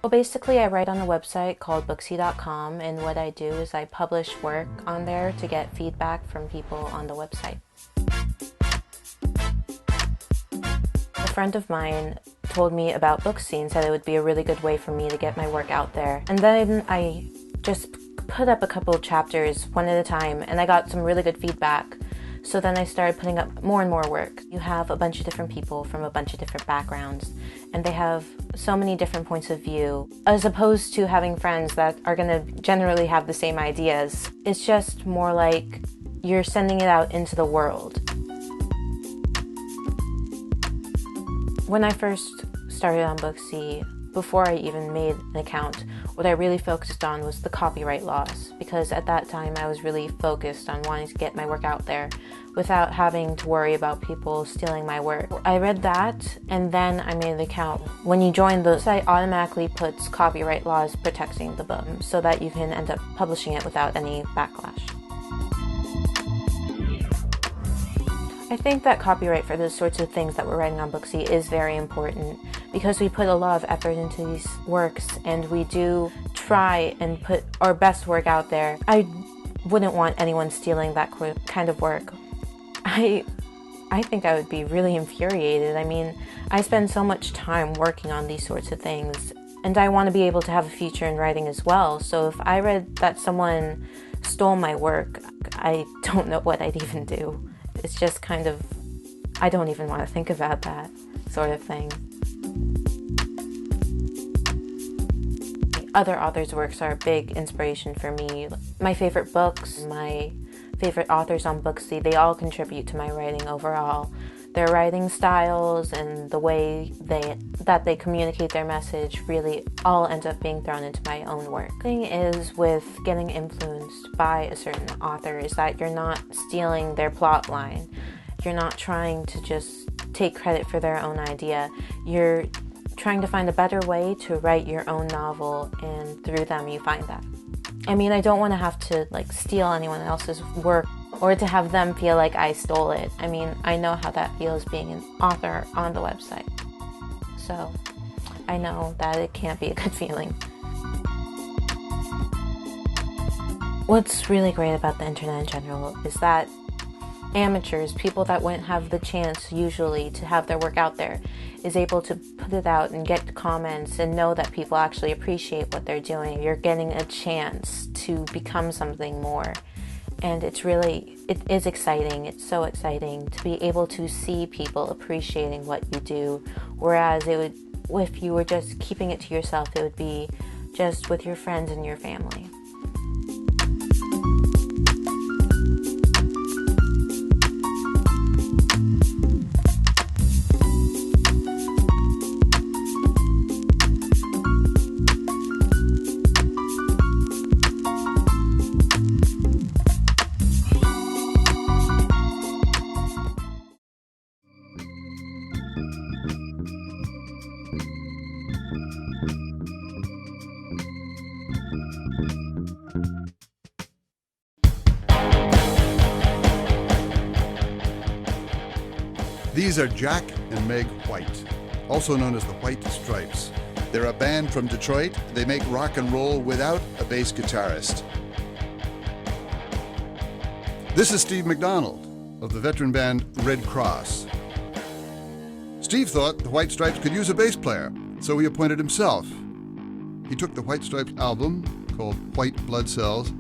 Well, basically, I write on a website called Booksy.com, and what I do is I publish work on there to get feedback from people on the website. A friend of mine told me about Booksy and said it would be a really good way for me to get my work out there. And then I just put up a couple of chapters one at a time, and I got some really good feedback. So then I started putting up more and more work. You have a bunch of different people from a bunch of different backgrounds, and they have so many different points of view, as opposed to having friends that are going to generally have the same ideas. It's just more like you're sending it out into the world. When I first started on Booksy, before I even made an account, what I really focused on was the copyright laws, because at that time I was really focused on wanting to get my work out there without having to worry about people stealing my work. I read that, and then I made an account. When you join the site, automatically puts copyright laws protecting the book so that you can end up publishing it without any backlash. I think that copyright for those sorts of things that we're writing on Booksy is very important, because we put a lot of effort into these works and we do try and put our best work out there. I wouldn't want anyone stealing that kind of work. I think I would be really infuriated. I mean, I spend so much time working on these sorts of things, and I want to be able to have a future in writing as well. So if I read that someone stole my work, I don't know what I'd even do. It's just kind of, I don't even want to think about that sort of thing. Other authors' works are a big inspiration for me. My favorite books, my favorite authors on Booksy, they all contribute to my writing overall. Their writing styles and the way that they communicate their message really all end up being thrown into my own work. The thing is with getting influenced by a certain author is that you're not stealing their plot line. You're not trying to just take credit for their own idea. You're trying to find a better way to write your own novel, and through them you find that. I mean, I don't want to have to steal anyone else's work or to have them feel like I stole it. I mean, I know how that feels being an author on the website. So I know that it can't be a good feeling. What's really great about the internet in general is that amateurs, people that wouldn't have the chance usually to have their work out there, is able to put it out and get comments and know that people actually appreciate what they're doing. You're getting a chance to become something more. And it is exciting. It's so exciting to be able to see people appreciating what you do. Whereas if you were just keeping it to yourself, it would be just with your friends and your family. These are Jack and Meg White, also known as the White Stripes. They're a band from Detroit. They make rock and roll without a bass guitarist. This is Steve McDonald of the veteran band Red Cross. Steve thought the White Stripes could use a bass player, so he appointed himself. He took the White Stripes album, called White Blood Cells,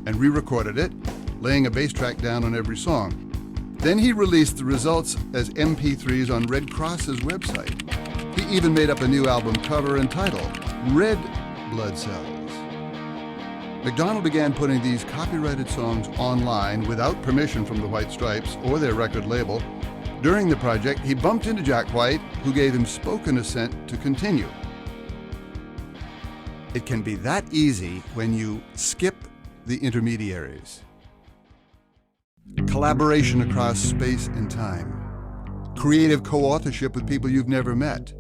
and re-recorded it, laying a bass track down on every song. Then he released the results as MP3s on Red Cross's website. He even made up a new album cover and title, Red Blood Cells. McDonald began putting these copyrighted songs online without permission from the White Stripes or their record label. During the project, he bumped into Jack White, who gave him spoken assent to continue. It can be that easy when you skip the intermediaries. Collaboration across space and time. Creative co-authorship with people you've never met.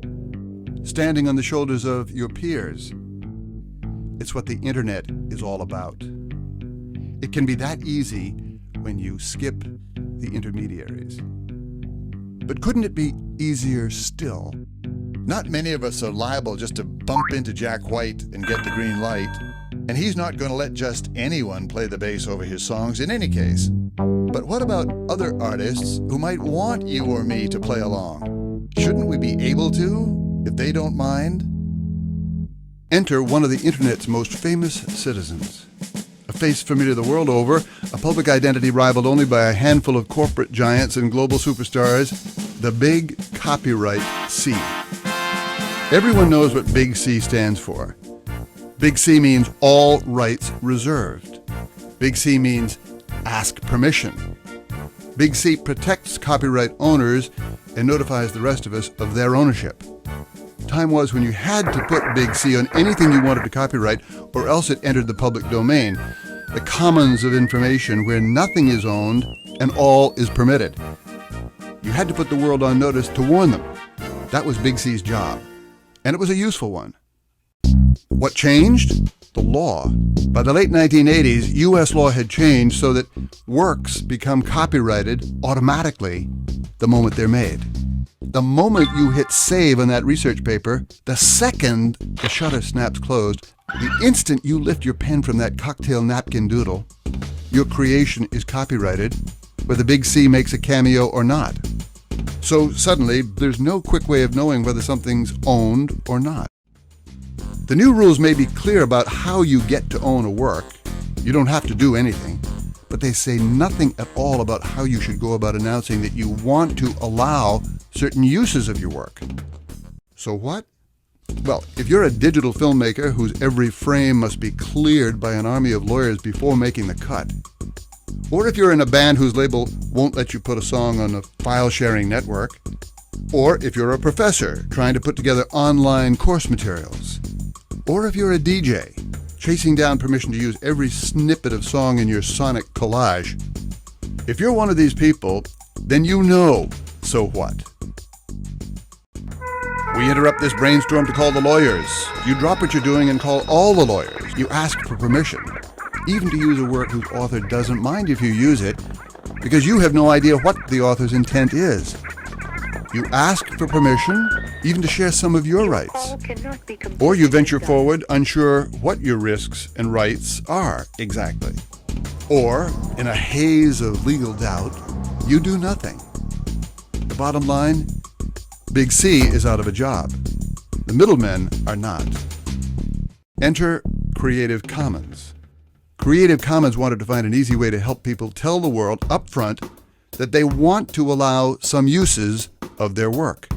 Standing on the shoulders of your peers. It's what the internet is all about. It can be that easy when you skip the intermediaries. But couldn't it be easier still Not many of us are liable just to bump into Jack White and get the green light, and he's not going to let just anyone play the bass over his songs in any case. But what about other artists who might want you or me to play along? Shouldn't we be able to, if they don't mind? Enter one of the internet's most famous citizens. A face familiar the world over, a public identity rivaled only by a handful of corporate giants and global superstars, the Big Copyright C. Everyone knows what Big C stands for. Big C means all rights reserved. Big C means ask permission. Big C protects copyright owners and notifies the rest of us of their ownership. Time was when you had to put Big C on anything you wanted to copyright, or else it entered the public domain, the commons of information where nothing is owned and all is permitted. You had to put the world on notice to warn them. That was Big C's job, and it was a useful one. What changed? The law. By the late 1980s, U.S. law had changed so that works become copyrighted automatically the moment they're made. The moment you hit save on that research paper, the second the shutter snaps closed, the instant you lift your pen from that cocktail napkin doodle, your creation is copyrighted, whether Big C makes a cameo or not. So suddenly, there's no quick way of knowing whether something's owned or not. The new rules may be clear about how you get to own a work. You don't have to do anything, but they say nothing at all about how you should go about announcing that you want to allow certain uses of your work. So what? Well, if you're a digital filmmaker whose every frame must be cleared by an army of lawyers before making the cut, or if you're in a band whose label won't let you put a song on a file-sharing network, or if you're a professor trying to put together online course materials, or if you're a DJ chasing down permission to use every snippet of song in your sonic collage, if you're one of these people, then you know, so what? We interrupt this brainstorm to call the lawyers. You drop what you're doing and call all the lawyers. You ask for permission, even to use a work whose author doesn't mind if you use it, because you have no idea what the author's intent is. You ask for permission, even to share some of your rights. Or you venture forward unsure what your risks and rights are exactly. Or, in a haze of legal doubt, you do nothing. The bottom line, Big C is out of a job. The middlemen are not. Enter Creative Commons. Creative Commons wanted to find an easy way to help people tell the world up front that they want to allow some uses of their work.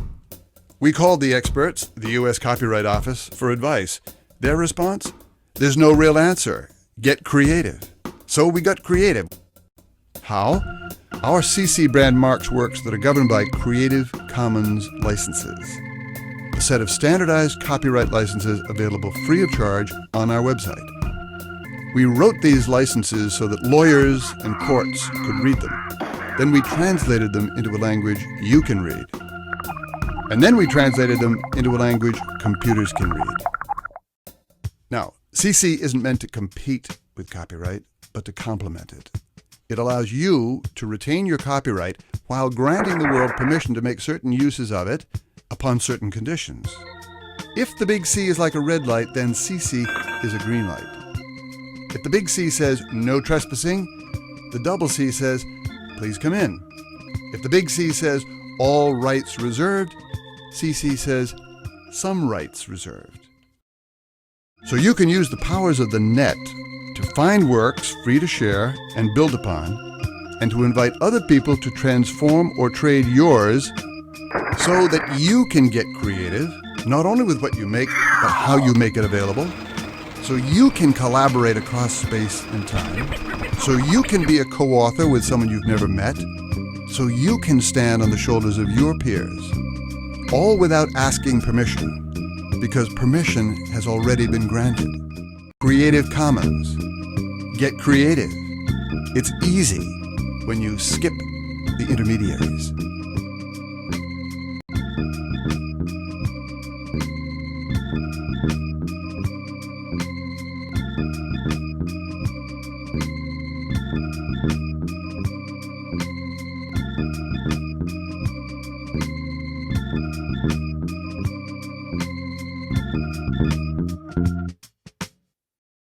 We called the experts, the U.S. Copyright Office, for advice. Their response? There's no real answer. Get creative. So we got creative. How? Our CC brand marks works that are governed by Creative Commons licenses, a set of standardized copyright licenses available free of charge on our website. We wrote these licenses so that lawyers and courts could read them. Then we translated them into a language you can read. And then we translated them into a language computers can read. Now, CC isn't meant to compete with copyright, but to complement it. It allows you to retain your copyright while granting the world permission to make certain uses of it upon certain conditions. If the Big C is like a red light, then CC is a green light. If the Big C says no trespassing, the double C says please come in. If the Big C says all rights reserved, CC says some rights reserved. So you can use the powers of the net to find works free to share and build upon, and to invite other people to transform or trade yours so that you can get creative, not only with what you make, but how you make it available, so you can collaborate across space and time, so you can be a co-author with someone you've never met, so you can stand on the shoulders of your peers, all without asking permission, because permission has already been granted. Creative Commons. Get creative. It's easy when you skip the intermediaries.